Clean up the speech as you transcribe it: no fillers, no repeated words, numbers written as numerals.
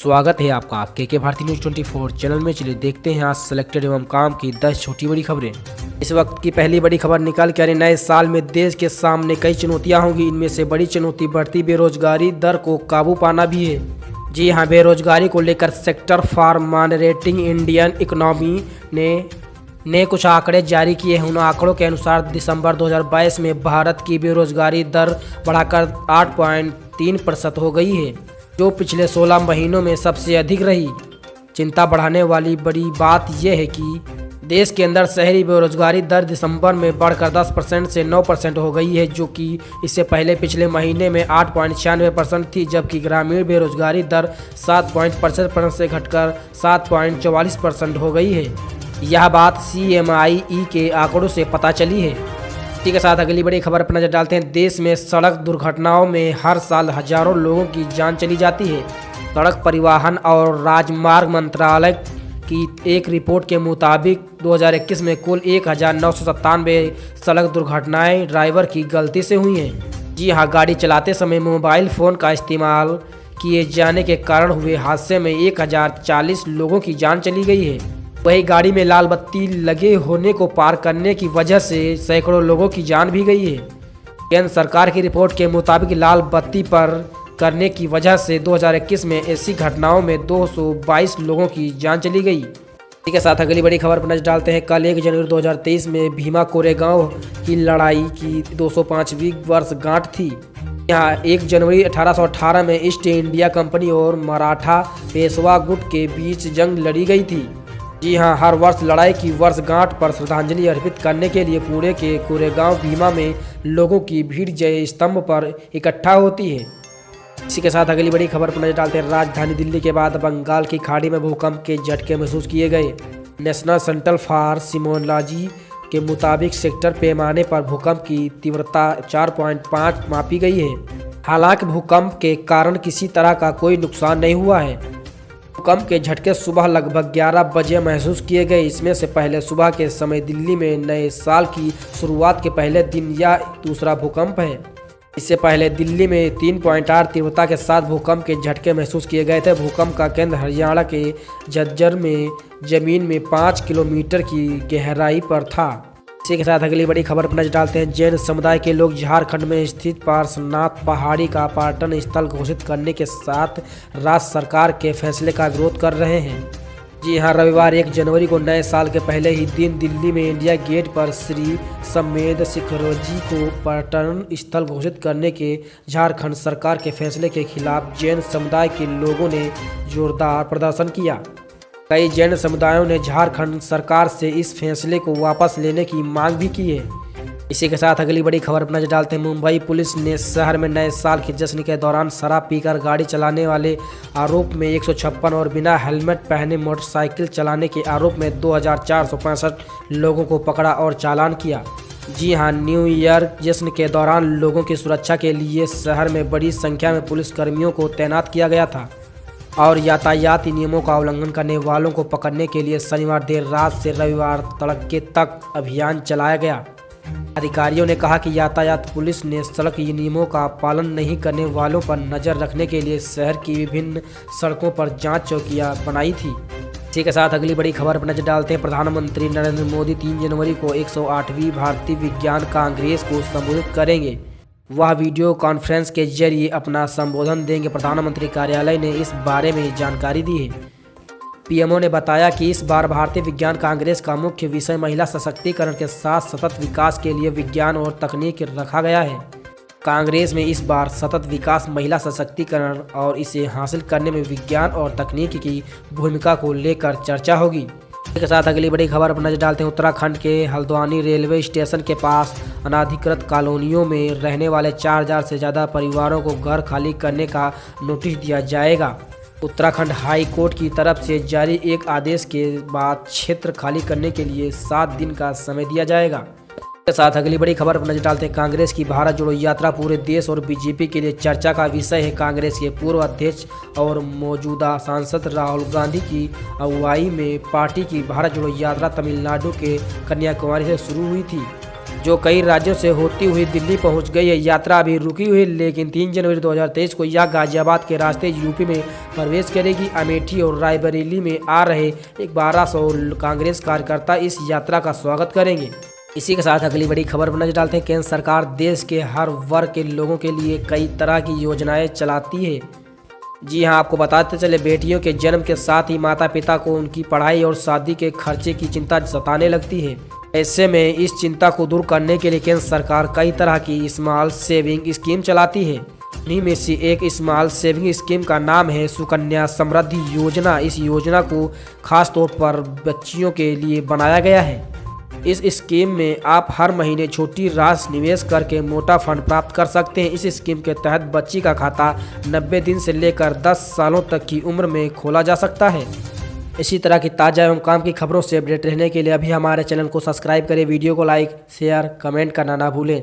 स्वागत है आपका के भारती न्यूज़ 24 चैनल में। चलिए देखते हैं आज सिलेक्टेड एवं काम की 10 छोटी बड़ी खबरें। इस वक्त की पहली बड़ी खबर निकाल के आ रही, नए साल में देश के सामने कई चुनौतियां होंगी। इनमें से बड़ी चुनौती बढ़ती बेरोजगारी दर को काबू पाना भी है। जी हाँ, बेरोजगारी को लेकर sector for monitoring Indian economy ने कुछ आंकड़े जारी किए हैं। उन आंकड़ों के अनुसार दिसंबर 2022 में भारत की बेरोजगारी दर बढ़ाकर 8.3% हो गई है, जो पिछले 16 महीनों में सबसे अधिक रही। चिंता बढ़ाने वाली बड़ी बात यह है कि देश के अंदर शहरी बेरोजगारी दर दिसंबर में बढ़कर 10% से 9% हो गई है, जो कि इससे पहले पिछले महीने में 8.96% थी, जबकि ग्रामीण बेरोजगारी दर 7.65% से घटकर 7.44% हो गई है। यह बात CMIE के आंकड़ों से पता चली है। इसी के साथ अगली बड़ी खबर पर नजर डालते हैं। देश में सड़क दुर्घटनाओं में हर साल हजारों लोगों की जान चली जाती है। सड़क परिवहन और राजमार्ग मंत्रालय की एक रिपोर्ट के मुताबिक 2021 में कुल 1997 सड़क दुर्घटनाएं ड्राइवर की गलती से हुई हैं। जी हाँ, गाड़ी चलाते समय मोबाइल फ़ोन का इस्तेमाल किए जाने के कारण हुए हादसे में 1040 लोगों की जान चली गई है। वही गाड़ी में लाल बत्ती लगे होने को पार करने की वजह से सैकड़ों लोगों की जान भी गई है। केंद्र सरकार की रिपोर्ट के मुताबिक लाल बत्ती पर करने की वजह से 2021 में ऐसी घटनाओं में 222 लोगों की जान चली गई। इसी के साथ अगली बड़ी खबर पर नजर डालते हैं। कल 1 जनवरी 2023 में भीमा कोरेगांव की लड़ाई की 205वीं वर्षगांठ थी। यहाँ 1 जनवरी 1818 में ईस्ट इंडिया कंपनी और मराठा पेशवा गुट के बीच जंग लड़ी गई थी। जी हाँ, हर वर्ष लड़ाई की वर्षगांठ पर श्रद्धांजलि अर्पित करने के लिए पुणे के कोरेगांव भीमा में लोगों की भीड़ जय स्तंभ पर इकट्ठा होती है। इसी के साथ अगली बड़ी खबर पर नजर डालते हैं। राजधानी दिल्ली के बाद बंगाल की खाड़ी में भूकंप के झटके महसूस किए गए। नेशनल सेंटर फॉर सिस्मोलॉजी के मुताबिक सेक्टर पैमाने पर भूकंप की तीव्रता 4.5 मापी गई है। हालांकि भूकंप के कारण किसी तरह का कोई नुकसान नहीं हुआ है। भूकंप के झटके सुबह लगभग 11 बजे महसूस किए गए। इसमें से पहले सुबह के समय दिल्ली में नए साल की शुरुआत के पहले दिन यह दूसरा भूकंप है। इससे पहले दिल्ली में 3.8 तीव्रता के साथ भूकंप के झटके महसूस किए गए थे। भूकंप का केंद्र हरियाणा के झज्जर में जमीन में 5 किलोमीटर की गहराई पर था। इसी के साथ अगली बड़ी खबर पर नजर डालते हैं। जैन समुदाय के लोग झारखंड में स्थित पार्श्वनाथ पहाड़ी का पर्यटन स्थल घोषित करने के साथ राज्य सरकार के फैसले का विरोध कर रहे हैं। जी हाँ, रविवार 1 जनवरी को नए साल के पहले ही दिन दिल्ली में इंडिया गेट पर श्री समेद शिखरोजी को पर्यटन स्थल घोषित करने के झारखंड सरकार के फैसले के खिलाफ जैन समुदाय के लोगों ने जोरदार प्रदर्शन किया। कई जैन समुदायों ने झारखंड सरकार से इस फैसले को वापस लेने की मांग भी की है। इसी के साथ अगली बड़ी खबर पर नजर डालते हैं। मुंबई पुलिस ने शहर में नए साल के जश्न के दौरान शराब पीकर गाड़ी चलाने वाले आरोप में 156 और बिना हेलमेट पहने मोटरसाइकिल चलाने के आरोप में 2465 लोगों को पकड़ा और चालान किया। जी हाँ, न्यू ईयर जश्न के दौरान लोगों की सुरक्षा के लिए शहर में बड़ी संख्या में पुलिसकर्मियों को तैनात किया गया था और यातायाती नियमों का उल्लंघन करने वालों को पकड़ने के लिए शनिवार देर रात से रविवार तड़के तक अभियान चलाया गया। अधिकारियों ने कहा कि यातायात पुलिस ने सड़क नियमों का पालन नहीं करने वालों पर नजर रखने के लिए शहर की विभिन्न सड़कों पर जांच चौकियां बनाई थी। इसी के साथ अगली बड़ी खबर पर नजर डालते हैं। प्रधानमंत्री नरेंद्र मोदी 3 जनवरी को 108वीं भारतीय विज्ञान कांग्रेस को संबोधित करेंगे। वह वीडियो कॉन्फ्रेंस के जरिए अपना संबोधन देंगे। प्रधानमंत्री कार्यालय ने इस बारे में जानकारी दी है। पीएमओ ने बताया कि इस बार भारतीय विज्ञान कांग्रेस का मुख्य विषय महिला सशक्तिकरण के साथ सतत विकास के लिए विज्ञान और तकनीक रखा गया है। कांग्रेस में इस बार सतत विकास, महिला सशक्तिकरण और इसे हासिल करने में विज्ञान और तकनीक की भूमिका को लेकर चर्चा होगी। इसके साथ अगली बड़ी खबर पर नजर डालते हैं। उत्तराखंड के हल्द्वानी रेलवे स्टेशन के पास अनाधिकृत कॉलोनियों में रहने वाले 4000 से ज़्यादा परिवारों को घर खाली करने का नोटिस दिया जाएगा। उत्तराखंड हाई कोर्ट की तरफ से जारी एक आदेश के बाद क्षेत्र खाली करने के लिए 7 दिन का समय दिया जाएगा। इसके साथ अगली बड़ी खबर पर नजर डालते हैं। कांग्रेस की भारत जोड़ो यात्रा पूरे देश और बीजेपी के लिए चर्चा का विषय है। कांग्रेस के पूर्व अध्यक्ष और मौजूदा सांसद राहुल गांधी की अगुवाई में पार्टी की भारत जोड़ो यात्रा तमिलनाडु के कन्याकुमारी से शुरू हुई थी। जो कई राज्यों से होती हुई दिल्ली पहुंच गई है। यात्रा अभी रुकी हुई, लेकिन 3 जनवरी 2023 को यह गाजियाबाद के रास्ते यूपी में प्रवेश करेगी। अमेठी और रायबरेली में आ रहे 1200 कांग्रेस कार्यकर्ता इस यात्रा का स्वागत करेंगे। इसी के साथ अगली बड़ी खबर पर नजर डालते हैं। केंद्र सरकार देश के हर वर्ग के लोगों के लिए कई तरह की योजनाएं चलाती है। जी हां, आपको बताते चले, बेटियों के जन्म के साथ ही माता पिता को उनकी पढ़ाई और शादी के खर्चे की चिंता सताने लगती है। ऐसे में इस चिंता को दूर करने के लिए केंद्र सरकार कई तरह की स्मॉल सेविंग स्कीम चलाती है। इन्हीं में से एक स्मॉल सेविंग स्कीम का नाम है सुकन्या समृद्धि योजना। इस योजना को खास तौर पर बच्चियों के लिए बनाया गया है। इस स्कीम में आप हर महीने छोटी राशि निवेश करके मोटा फंड प्राप्त कर सकते हैं। इस स्कीम के तहत बच्ची का खाता 90 दिन से लेकर 10 सालों तक की उम्र में खोला जा सकता है। इसी तरह की ताज़ा एवं काम की खबरों से अपडेट रहने के लिए अभी हमारे चैनल को सब्सक्राइब करें, वीडियो को लाइक शेयर कमेंट करना ना भूलें।